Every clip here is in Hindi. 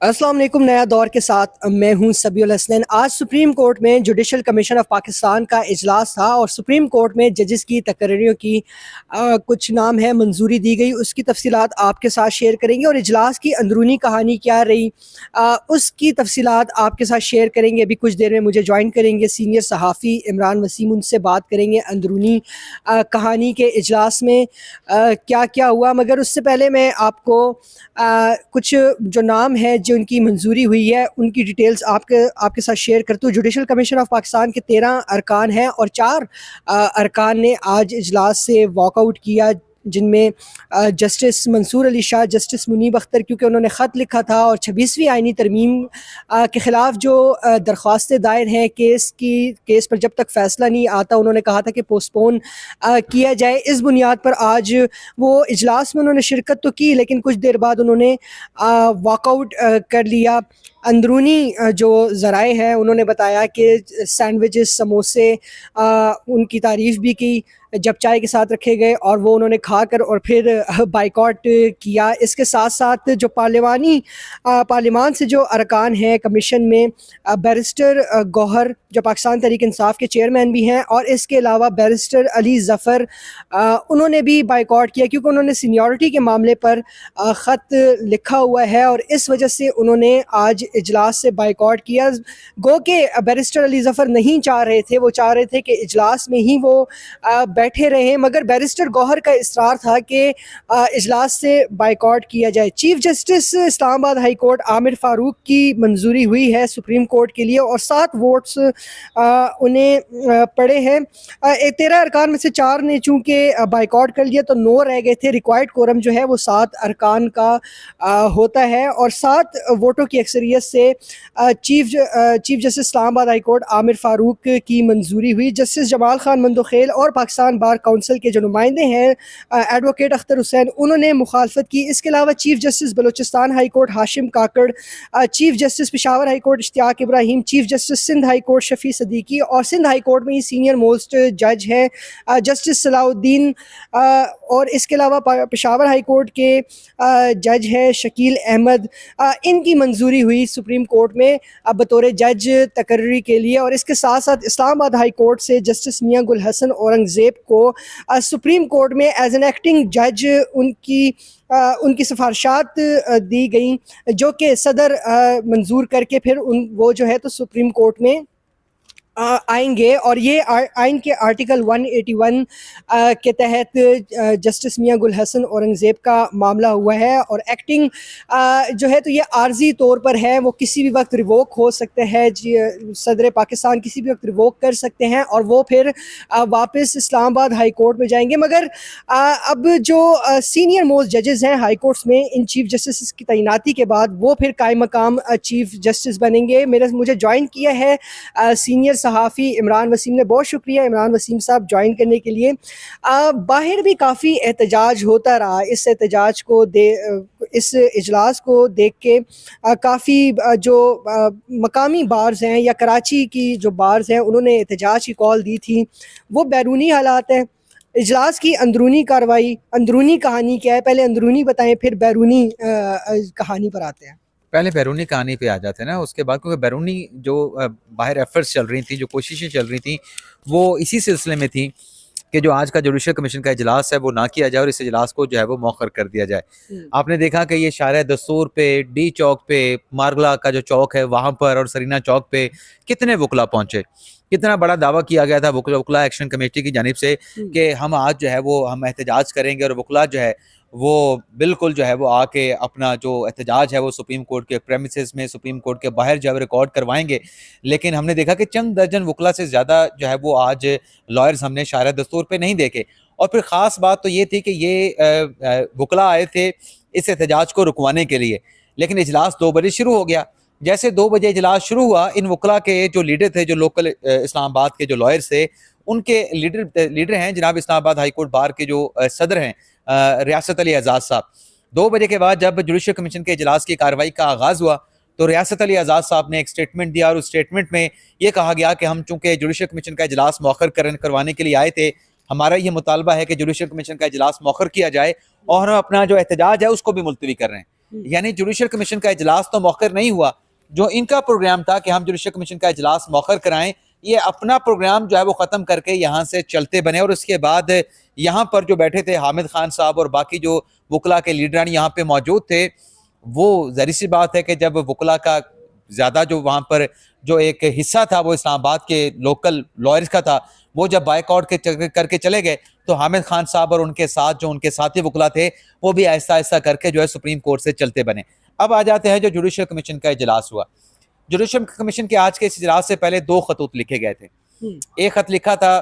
अस्सलाम वालेकुम। नया दौर के साथ मैं हूं सबीउल हसनैन। आज सुप्रीम कोर्ट में जुडिशल कमीशन ऑफ पाकिस्तान का इजलास था और सुप्रीम कोर्ट में जजेस की तकरीरों की कुछ नाम है मंजूरी दी गई। उसकी तफसीलात आपके साथ शेयर करेंगे और इजलास की अंदरूनी कहानी क्या रही उसकी तफसीलात आपके साथ शेयर करेंगे। अभी कुछ देर में मुझे ज्वाइन करेंगे सीनियर सहाफ़ी इमरान वसीम, उनसे बात करेंगे अंदरूनी कहानी के इजलास में क्या क्या हुआ। मगर उससे पहले मैं आपको कुछ जो नाम है जो उनकी मंजूरी हुई है उनकी डिटेल्स आपके आपके साथ शेयर करता हूँ। जुडिशल कमीशन ऑफ पाकिस्तान के 13 अरकान हैं और 4 अरकान ने आज इजलास से वॉकआउट किया, जिनमें जस्टिस मंसूर अली शाह, जस्टिस मुनीब अख्तर, क्योंकि उन्होंने ख़त लिखा था और 26वीं आइनी तरमीम के ख़िलाफ़ जो दरख्वास्तें दायर हैं केस पर जब तक फ़ैसला नहीं आता उन्होंने कहा था कि पोस्टपोन किया जाए। इस बुनियाद पर आज वो इजलास में उन्होंने शिरकत तो की, लेकिन कुछ देर बाद उन्होंने वॉकआउट कर लिया। अंदरूनी जो ज़राए हैं उन्होंने बताया कि सैंडविचेस, समोसे उनकी तारीफ़ भी की जब चाय के साथ रखे गए और वो उन्होंने खाकर और फिर बाइकॉट किया। इसके साथ साथ जो पार्लियामान से जो अरकान हैं कमीशन में, बैरिस्टर गौहर जो पाकिस्तान तहरीक इंसाफ के चेयरमैन भी हैं, और इसके अलावा बैरिस्टर अली ज़फ़र, उन्होंने भी बाइकॉट किया क्योंकि उन्होंने सीनियरिटी के मामले पर ख़त लिखा हुआ है और इस वजह से उन्होंने आज इजलास से बाइकॉट किया। गो के बैरिस्टर अली ज़फ़र नहीं चाह रहे थे, वो चाह रहे थे कि इजलास में ही वो बैठे रहे, मगर बैरिस्टर गौहर का इसरार था कि इजलास से बाइकॉट किया जाए। Chief justice Islamabad high court Aamir Farooq की मंजूरी हुई है सुप्रीम कोर्ट के लिए और 7 वोट्स उन्हें पड़े हैं। 13 अरकान में से 4 ने चूँकि बाइकॉट कर लिया तो 9 रह गए थे। रिक्वायर्ड कोरम जो है वो 7 अरकान का होता है और 7 वोटों की अक्सरियत से chief justice Islamabad high court Aamir Farooq की मंजूरी हुई। जस्टिस जमाल खान मंदोखेल और पाकिस्तान बार काउंसिल के जो नुमाइंदे हैं एडवोकेट अख्तर हुसैन, उन्होंने मुखालफत की। इसके अलावा chief justice Balochistan high court Hashim Kakar, chief justice Peshawar high court Ishtiaq Ibrahim, chief justice Sindh high court Shafi Siddiqui और सिंध हाई कोर्ट में ही सीनियर मोस्ट जज हैं जस्टिस सलाउद्दीन, और इसके अलावा पेशावर हाई कोर्ट के जज हैं शकील अहमद। इनकी मंजूरी हुई सुप्रीम कोर्ट में बतौर जज तकर्री के लिए। और इसके साथ साथ इस्लामाबाद हाई कोर्ट से जस्टिस मियां गुल हसन औरंगज़ेब को सुप्रीम कोर्ट में एज एन एक्टिंग जज उनकी सिफारिशात दी गई, जो कि सदर मंजूर करके फिर वो जो है तो सुप्रीम कोर्ट में आएंगे। और ये आइन के आर्टिकल 181 के तहत जस्टिस मियां गुल हसन औरंगज़ेब का मामला हुआ है और एक्टिंग जो है तो ये आर्जी तौर पर है, वो किसी भी वक्त रिवोक हो सकते हैं। सदर पाकिस्तान किसी भी वक्त रिवोक कर सकते हैं और वो फिर वापस इस्लामाबाद हाई कोर्ट में जाएंगे। मगर अब जो सीनियर मोस्ट जजेस हैं हाई कोर्ट्स में, इन चीफ जस्टिस की तैनाती के बाद वो फिर कायम मकाम चीफ जस्टिस बनेंगे। मुझे ज्वाइन किया है सीनियर सहाफ़ी इमरान वसीम ने। बहुत शुक्रिया इमरान वसीम साहब ज्वाइन करने के लिए। बाहर भी काफ़ी एहतजाज होता रहा। इस इजलास को देख के काफ़ी जो मकामी बार्स हैं या कराची की जो बार्स हैं उन्होंने एहतजाज की कॉल दी थी। वो बैरूनी हालात हैं। इजलास की अंदरूनी कार्रवाई, अंदरूनी कहानी क्या है, पहले अंदरूनी बताएं फिर बैरूनी कहानी पर आते हैं। पहले बैरूनी कहानी पे आ जाते हैं ना, उसके बाद, क्योंकि बैरूनी जो बाहर एफर्ट्स चल रही थी, जो कोशिशें चल रही थी, वो इसी सिलसिले में थी कि जो आज का जुडिशल कमीशन का इजलास है वो ना किया जाए और इस इजलास को जो है वो मौखर कर दिया जाए। आपने देखा कि ये शारा दस्तूर पे, डी चौक पे, मारगला का जो चौक है वहाँ पर और सरीना चौक पे कितने वकला पहुंचे, कितना बड़ा दावा किया गया था वकला एक्शन कमेटी की जानिब से कि हम आज जो है वो हम एहतजाज करेंगे और वकला जो है वो बिल्कुल जो है वो आके अपना जो एहतजाज है वो सुप्रीम कोर्ट के प्रेमिसेस में, सुप्रीम कोर्ट के बाहर जो है रिकॉर्ड करवाएंगे। लेकिन हमने देखा कि चंद दर्जन वकला से ज़्यादा जो है वो आज लॉयर्स हमने शारा दस्तूर पे नहीं देखे। और फिर ख़ास बात तो ये थी कि ये वकला आए थे इस एहतजाज को रुकवाने के लिए, लेकिन इजलास 2 बजे शुरू हो गया। जैसे 2 बजे इजलास शुरू हुआ, इन वकला के जो लीडर थे, जो लोकल इस्लामाबाद के जो लॉयर्स थे, उनके लीडर हैं जनाब इस्लामाबाद हाई कोर्ट बार के जो सदर हैं रियासत अली आज़ाद साहब। 2 बजे के बाद जब जुडिशल कमीशन के इजलास की कार्रवाई का आगाज़ हुआ तो रियासत अली आज़ाद साहब ने एक स्टेटमेंट दिया और उस स्टेटमेंट में ये कहा गया कि हम चूँकि जुडिशल कमीशन का इजलास मौखर करवाने के लिए आए थे, हमारा ये मुतालबा है कि जुडिशल कमीशन का इजलास मौखर किया जाए और हम अपना जो एहतजाज है उसको भी मुलतवी कर रहे हैं। यानी जुडिशल कमीशन का इजलास तो मौखर नहीं हुआ। जो इनका प्रोग्राम था कि हम जुडिशल कमीशन का इजलास मौखर कराएं, ये अपना प्रोग्राम जो है वो ख़त्म करके यहाँ से चलते बने। और उसके बाद यहाँ पर जो बैठे थे हामिद खान साहब और बाकी जो वकला के लीडरान यहाँ पे मौजूद थे, वो ज़ाहिर सी बात है कि जब वकला का ज़्यादा जो वहाँ पर जो एक हिस्सा था वो इस्लामाबाद के लोकल लॉयर्स का था, वो जब बाइकआउट करके चले गए तो हामिद खान साहब और उनके साथ जो उनके साथी वकला थे वो भी ऐसा ऐसा करके जो है सुप्रीम कोर्ट से चलते बने। अब आ जाते हैं जो जुडिशल कमीशन का इजलास हुआ। जुडिशल कमीशन के आज के इस इजलास से पहले 2 खतूत लिखे गए थे। एक खत लिखा था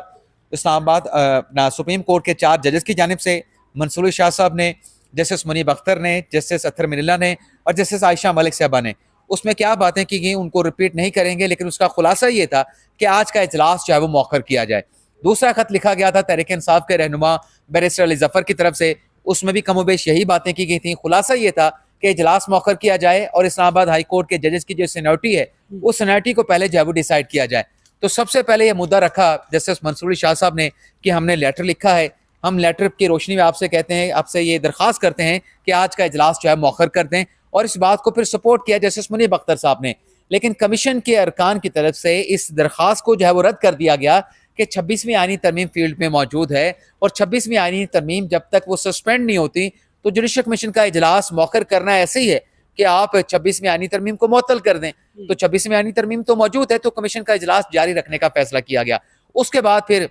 इस्लामाबाद सुप्रीम कोर्ट के 4 जजेस की जानिब से, मंसूर शाह साहब ने, जस्टिस मुनीब अख्तर ने, जस्टिस अत्तर मिनिल्ला ने और जस्टिस आयशा मलिक साहबा ने। उसमें क्या बातें की गई उनको रिपीट नहीं करेंगे, लेकिन उसका खुलासा ये था कि आज का इजलास जो है वो मौखर किया जाए। दूसरा खत लिखा गया था तहरीक इंसाफ के रहनुमा बैरिस्टर अली जफर की तरफ से, उसमें भी कमोबेश यही बातें की गई थी। खुलासा ये था कि इजलास मौखर किया जाए और इस्लामाबाद हाई कोर्ट के जजेस की जो सीनियरिटी है उस सीनियरिटी को पहले जो है वो डिसाइड किया जाए। तो सबसे पहले ये मुद्दा रखा जस्टिस मंसूर शाह साहब ने कि हमने लेटर लिखा है, हम लेटर की रोशनी में आपसे कहते हैं, आपसे ये दरख्वास्त करते हैं कि आज का इजलास जो है मौखर कर दें। और इस बात को फिर सपोर्ट किया जस्टिस मुनीब अख्तर साहब ने, लेकिन कमीशन के अरकान की तरफ से इस दरख्वास्त को जो है वो रद्द कर दिया गया कि 26वीं आईनी तरमीम फील्ड में मौजूद है और 26वीं आईनी तरमीम जब तक वो सस्पेंड नहीं होती तो जुडिशल कमीशन का इजलास मौखर करना ऐसे ही है कि आप 26वीं आईनी तरमीम को मुअत्तल कर दें। तो 26वीं आईनी तरमीम तो मौजूद है, तो कमीशन का इजलास जारी रखने का फैसला किया गया। उसके बाद फिर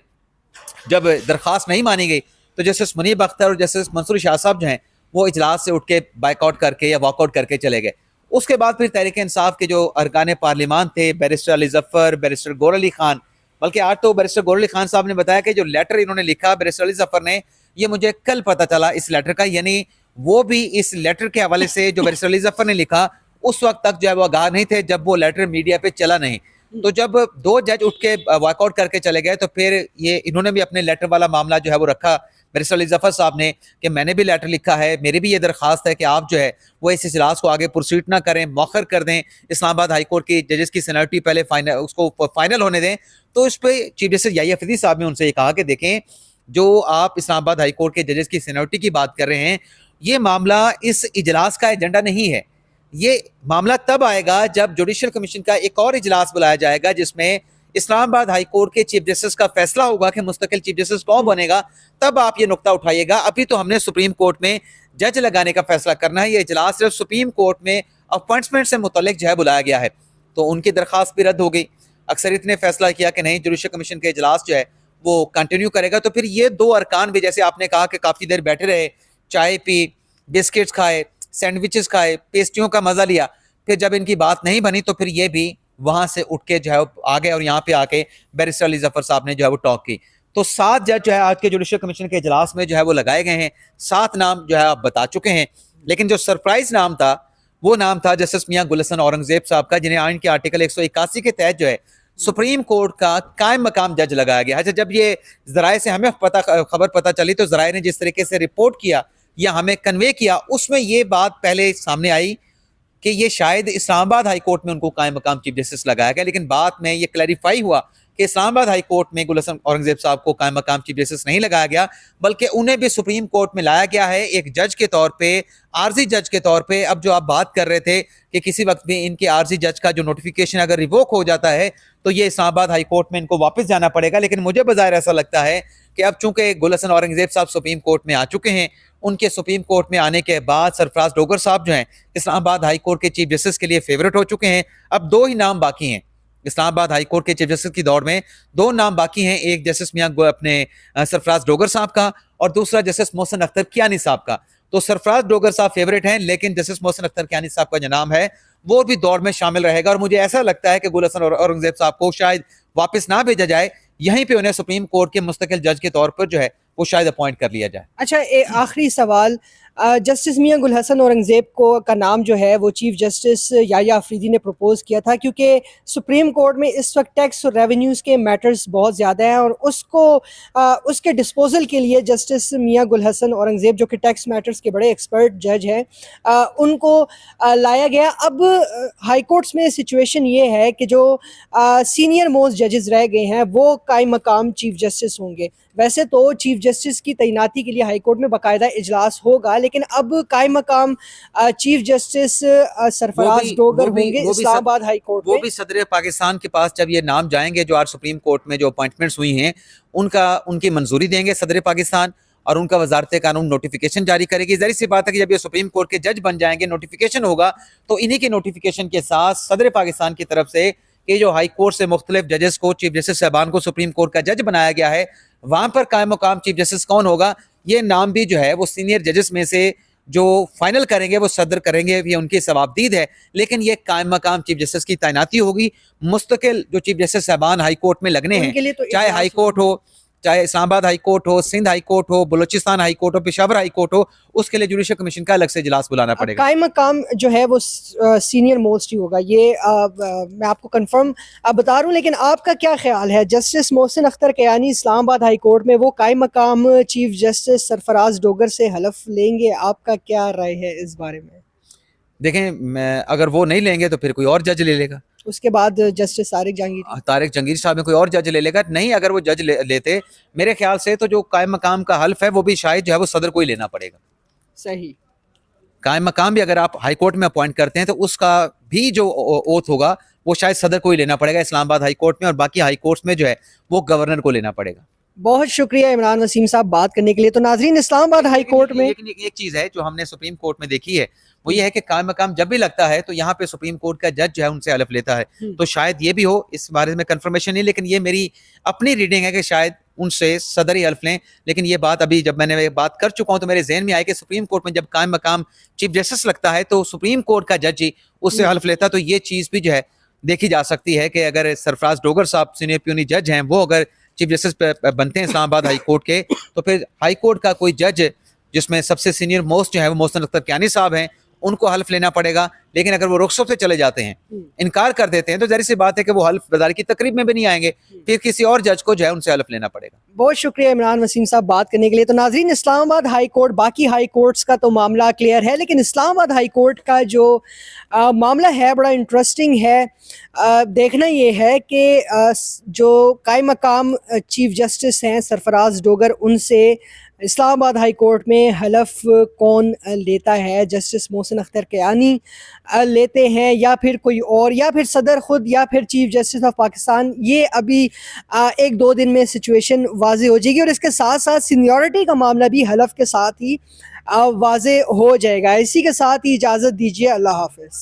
जब दरख्वास्त नहीं मानी गई तो जस्टिस मुनीब अख्तर और जस्टिस मंसूर शाह साहब जो हैं वो इजलास से उठ के बाइकआउट करके या वॉकआउट करके चले गए। उसके बाद फिर तहरीक इंसाफ के जो अरकान पार्लिमान थे, बैरिस्टर अली जफर, बैरिस्टर गौर अली खान, बल्कि आज तो बैरिस्टर गौर अली खान साहब ने बताया कि जो लेटर इन्होंने लिखा बैरिस्टर अली जफर ने, ये मुझे कल पता चला इस लेटर का, यानी वो भी इस लेटर के हवाले से जो बैरिस्टर अली जफर ने लिखा उस वक्त तक जो है वो आगाह नहीं थे जब वो लेटर मीडिया पे चला नहीं। तो जब 2 जज उठ के वॉकआउट करके चले गए तो फिर ये इन्होंने भी अपने लेटर वाला मामला जो है वो रखा बैरिस्टर अली जफर साहब ने कि मैंने भी लेटर लिखा है, मेरी भी ये दरख्वास्त है कि आप जो है वो इस इजलास को आगे प्रोसीड ना करें, मौखर कर दें, इस्लामाबाद हाई कोर्ट की जजेस की सीनियरिटी पहले उसको फाइनल होने दें। तो इस पर चीफ जस्टिस याहिया अफरीदी साहब ने उनसे ये कहा कि देखें, जो आप इस्लामाबाद हाई कोर्ट के जजेस की सीनियरिटी की बात कर रहे हैं, ये मामला इस इजलास का एजेंडा नहीं है। ये मामला तब आएगा जब जुडिशल कमीशन का एक और इजलास बुलाया जाएगा जिसमें इस्लामाबाद हाई कोर्ट के चीफ जस्टिस का फैसला होगा कि मुस्तकिल चीफ जस्टिस कौन बनेगा, तब आप ये नुक्ता उठाइएगा। अभी तो हमने सुप्रीम कोर्ट में जज लगाने का फैसला करना है। ये इजलास सिर्फ सुप्रीम कोर्ट में अपॉइंटमेंट से मुतल्लिक जो है बुलाया गया है, तो उनकी दरख्वास्त भी रद्द हो गई। अक्सरियत ने फैसला किया कि नहीं, जुडिशल कमीशन के इजलास जो है वो कंटिन्यू करेगा। तो फिर ये 2 अरकान भी, जैसे आपने कहा कि काफ़ी देर बैठे रहे, चाय पी, बिस्किट्स खाए, सैंडविचेस खाए, पेस्ट्रियों का मजा लिया, फिर जब इनकी बात नहीं बनी तो फिर ये भी वहां से उठ के जो है आ गए और यहाँ पे आके बैरिस्टर अली जफर साहब ने जो है वो टॉक की। तो 7 जज जो है आज के जुडिशल कमीशन के इजलास में जो है वो लगाए गए हैं। 7 नाम जो है आप बता चुके हैं, लेकिन जो सरप्राइज नाम था वो नाम था जस्टिस मियां गुल हसन औरंगजेब साहब का, जिन्हें आइन के आर्टिकल 181 के तहत जो है सुप्रीम कोर्ट का कायम मकाम जज लगाया गया। अच्छा, जब ये जराए से हमें खबर पता चली तो जराए ने जिस तरीके से रिपोर्ट किया या हमें कन्वे किया, उसमें ये बात पहले सामने आई कि ये शायद इस्लामाबाद हाई कोर्ट में उनको कायम मकाम चीफ जस्टिस लगाया गया, लेकिन बाद में ये क्लैरिफाई हुआ कि इस्लामाबाद हाई कोर्ट में गुल हसन औरंगजेब साहब को कायम मकाम चीफ जस्टिस नहीं लगाया गया, बल्कि उन्हें भी सुप्रीम कोर्ट में लाया गया है एक जज के तौर पे, आर्जी जज के तौर पे। अब जो आप बात कर रहे थे कि किसी वक्त भी इनके आर्जी जज का जो नोटिफिकेशन अगर रिवोक हो जाता है तो ये इस्लामाबाद हाई कोर्ट में इनको वापस जाना पड़ेगा, लेकिन मुझे बज़ाहिर ऐसा लगता है कि अब चूंकि गुल हसन औरंगजेब साहब सुप्रीम कोर्ट में आ चुके हैं, उनके सुप्रीम कोर्ट में आने के बाद सरफराज डोगर साहब जो हैं इस्लामाबाद हाई कोर्ट के चीफ जस्टिस के लिए फेवरेट हो चुके हैं। अब 2 ही नाम बाकी हैं इस्लामाबाद हाई कोर्ट के चीफ जस्टिस की दौड़ में, 2 नाम बाकी हैं, एक जस्टिस मियां अपने सरफराज डोगर साहब का और दूसरा जस्टिस मोहसिन अख्तर कियानी साहब का। तो सरफराज डोगर साहब फेवरेट हैं, लेकिन जस्टिस मोहसिन अख्तर कियानी साहब का जो नाम है वो भी दौड़ में शामिल रहेगा। और मुझे ऐसा लगता है कि गुल हसन औरंगजेब साहब को शायद वापस ना भेजा जाए, यहीं पे उन्हें सुप्रीम कोर्ट के मुस्तकिल जज के तौर पर जो है वो शायद अपॉइंट कर लिया जाए। अच्छा, आखिरी सवाल, जस्टिस मियां गुल हसन औरंगजेब को का नाम जो है वो चीफ जस्टिस याहिया अफरीदी ने प्रपोज किया था, क्योंकि सुप्रीम कोर्ट में इस वक्त टैक्स और रेवेन्यूज़ के मैटर्स बहुत ज़्यादा हैं और उसको उसके डिस्पोजल के लिए जस्टिस मियां गुल हसन औरंगजेब, जो कि टैक्स मैटर्स के बड़े एक्सपर्ट जज हैं, उनको लाया गया। अब हाई कोर्ट्स में सिचुएशन ये है कि जो सीनियर मोस्ट जजेस रह गए हैं वो कायम मकाम चीफ जस्टिस होंगे। वैसे तो चीफ जस्टिस की तैनाती के लिए हाई कोर्ट में बाकायदा इजलास होगा, लेकिन अब कायम मकाम चीफ जस्टिस सरफराज डोगर होंगे इस्लामाबाद हाई कोर्ट में। वो भी सदर पाकिस्तान के पास जब ये नाम जाएंगे जो आज सुप्रीम कोर्ट में जो अपॉइंटमेंट्स हुई हैं उनकी मंजूरी देंगे सदर पाकिस्तान, और उनका वजारत कानून नोटिफिकेशन जारी करेगी। जाहिर सी बात है कि जब ये सुप्रीम कोर्ट के जज बन जाएंगे, नोटिफिकेशन होगा, तो इन्हीं के नोटिफिकेशन के साथ सदर पाकिस्तान की तरफ से कि जो हाई कोर्ट से मुख्तलिफ जजेस को, चीफ जस्टिस साहबान को सुप्रीम कोर्ट का जज बनाया गया है, वहां पर कायम मकाम चीफ जस्टिस कौन होगा, ये नाम भी जो है वो सीनियर जजेस में से जो फाइनल करेंगे वो सदर करेंगे, ये उनकी सवाबदीद है। लेकिन ये कायम मकाम चीफ जस्टिस की तैनाती होगी। मुस्तकिल जो चीफ जस्टिस साहबान हाई कोर्ट में लगने हैं, चाहे हाई कोर्ट हो, चाहे इस्लामाबाद हाई कोर्ट हो, सिंध हाई कोर्ट हो, बलूचिस्तान हाई कोर्ट हो, पेशावर हाई कोर्ट हो, उसके लिए जुडिशल कमीशन का अलग से इजलास बुलाना पड़ेगा। कायम मकाम जो है वो सीनियर मोस्ट ही होगा, ये मैं आपको कंफर्म बता रहा हूँ। लेकिन आपका क्या ख्याल है, justice Mohsin Akhtar Kayani Islamabad high court में वो कायम मकाम चीफ जस्टिस सरफराज डोगर से हलफ लेंगे? आपका क्या राय है इस बारे में? देखें, अगर वो नहीं लेंगे तो फिर कोई और जज ले लेगा। उसके बाद जस्टिस तारिक जहांगीर साहब में कोई और जज ले लेगा। नहीं, अगर वो जज लेते, मेरे ख्याल से तो जो कायम मकाम का हल्फ है वो भी शायद जो है वो सदर को ही लेना पड़ेगा। सही। कायम मकाम भी अगर आप हाई कोर्ट में अपॉइंट करते हैं तो उसका भी जो ओथ होगा वो शायद सदर को ही लेना पड़ेगा इस्लामाबाद हाई कोर्ट में, और बाकी हाई कोर्ट में जो है वो गवर्नर को लेना पड़ेगा। बहुत शुक्रिया इमरान वसीम साहब बात करने के लिए। तो नाजरीन, इस्लामाबाद हाई कोर्ट में एक चीज है जो हमने सुप्रीम कोर्ट में देखी है, वो ये है कि कायम मकाम जब भी लगता है तो यहाँ पे सुप्रीम कोर्ट का जज जो है उनसे हलफ लेता है। तो शायद ये भी हो, इस बारे में कंफर्मेशन नहीं, लेकिन ये मेरी अपनी रीडिंग है कि शायद उनसे सदर ही हल्फ लें। लेकिन ये बात अभी जब मैंने बात कर चुका हूँ तो मेरे जहन में आया कि सुप्रीम कोर्ट में जब कायम मकाम चीफ जस्टिस लगता है तो सुप्रीम कोर्ट का जज ही उससे हल्फ लेता है। तो ये चीज भी जो है देखी जा सकती है कि अगर सरफराज डोगर साहब सीनियर प्यूनी जज हैं, वो अगर चीफ जस्टिस बनते हैं इस्लामाबाद हाई कोर्ट के, तो फिर हाई कोर्ट का कोई जज जिसमें सबसे सीनियर मोस्ट जो है वो मोहसिन अख्तर कयानी साहब हैं, उनको हल्फ लेना पड़ेगा। लेकिन अगर वो रुखसत से चले जाते हैं, इनकार कर देते हैं, तो जाहिर सी बात है कि वो हल्फ बदारी की तकरीब में भी नहीं आएंगे, फिर किसी और जज को जो है उनसे हल्फ लेना पड़ेगा। बहुत शुक्रिया इमरान वसीम साहब बात करने के लिए। तो नाजरीन, इस्लामाबाद हाई कोर्ट, बाकी हाई कोर्ट्स का तो मामला क्लियर है, लेकिन इस्लामाबाद हाई कोर्ट का जो मामला है बड़ा इंटरेस्टिंग है। देखना ये है कि जो कायम मकाम चीफ जस्टिस हैं सरफराज डोगर, उनसे इस्लामाबाद हाई कोर्ट में हलफ कौन लेता है? जस्टिस मोहसिन अख्तर कयानी लेते हैं, या फिर कोई और, या फिर सदर खुद, या फिर चीफ जस्टिस ऑफ पाकिस्तान? ये अभी 1-2 दिन में सिचुएशन वाजे हो जाएगी, और इसके साथ साथ सीनियरिटी का मामला भी हलफ के साथ ही वाजे हो जाएगा। इसी के साथ ही इजाज़त दीजिए। अल्लाह हाफ़िज़।